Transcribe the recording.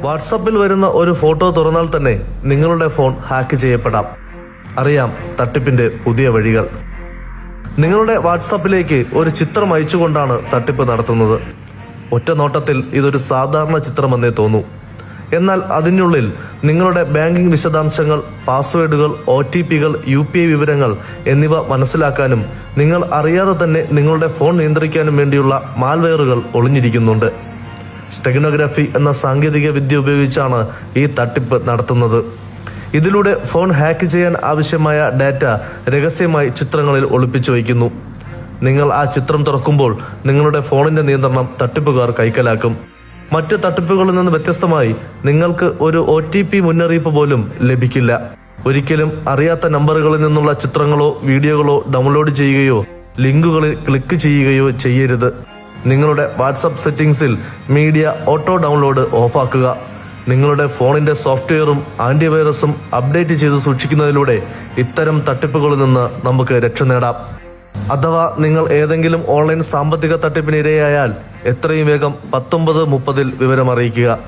വാട്സാപ്പിൽ വരുന്ന ഒരു ഫോട്ടോ തുറന്നാൽ തന്നെ നിങ്ങളുടെ ഫോൺ ഹാക്ക് ചെയ്യപ്പെടാം. അറിയാം തട്ടിപ്പിന്റെ പുതിയ വഴികൾ. നിങ്ങളുടെ വാട്സാപ്പിലേക്ക് ഒരു ചിത്രം അയച്ചുകൊണ്ടാണ് തട്ടിപ്പ് നടത്തുന്നത്. ഒറ്റ നോട്ടത്തിൽ ഇതൊരു സാധാരണ ചിത്രമെന്നേ തോന്നൂ. എന്നാൽ അതിനുള്ളിൽ നിങ്ങളുടെ ബാങ്കിംഗ് വിശദാംശങ്ങൾ, പാസ്വേഡുകൾ, OTPകൾ, UPI വിവരങ്ങൾ എന്നിവ മനസ്സിലാക്കാനും നിങ്ങൾ അറിയാതെ തന്നെ നിങ്ങളുടെ ഫോൺ നിയന്ത്രിക്കാനും വേണ്ടിയുള്ള മാൽവെയറുകൾ ഒളിഞ്ഞിരിക്കുന്നുണ്ട്. സ്റ്റെഗനോഗ്രാഫി എന്ന സാങ്കേതിക വിദ്യ ഉപയോഗിച്ചാണ് ഈ തട്ടിപ്പ് നടത്തുന്നത്. ഇതിലൂടെ ഫോൺ ഹാക്ക് ചെയ്യാൻ ആവശ്യമായ ഡാറ്റ രഹസ്യമായി ചിത്രങ്ങളിൽ ഒളിപ്പിച്ചു വയ്ക്കുന്നു. നിങ്ങൾ ആ ചിത്രം തുറക്കുമ്പോൾ നിങ്ങളുടെ ഫോണിന്റെ നിയന്ത്രണം തട്ടിപ്പുകാർ കൈക്കലാക്കും. മറ്റു തട്ടിപ്പുകളിൽ നിന്ന് വ്യത്യസ്തമായി നിങ്ങൾക്ക് ഒരു OTP മുന്നറിയിപ്പ് പോലും ലഭിക്കില്ല. ഒരിക്കലും അറിയാത്ത നമ്പറുകളിൽ നിന്നുള്ള ചിത്രങ്ങളോ വീഡിയോകളോ ഡൗൺലോഡ് ചെയ്യുകയോ ലിങ്കുകളിൽ ക്ലിക്ക് ചെയ്യുകയോ ചെയ്യരുത്. നിങ്ങളുടെ വാട്സാപ്പ് സെറ്റിംഗ്സിൽ മീഡിയ ഓട്ടോ ഡൗൺലോഡ് ഓഫാക്കുക. നിങ്ങളുടെ ഫോണിന്റെ സോഫ്റ്റ്വെയറും ആന്റിവൈറസും അപ്ഡേറ്റ് ചെയ്ത് സൂക്ഷിക്കുന്നതിലൂടെ ഇത്തരം തട്ടിപ്പുകളിൽ നിന്ന് നമുക്ക് രക്ഷ നേടാം. അഥവാ നിങ്ങൾ ഏതെങ്കിലും ഓൺലൈൻ സാമ്പത്തിക തട്ടിപ്പിന് ഇരയായാൽ എത്രയും വേഗം 1930 വിവരം അറിയിക്കുക.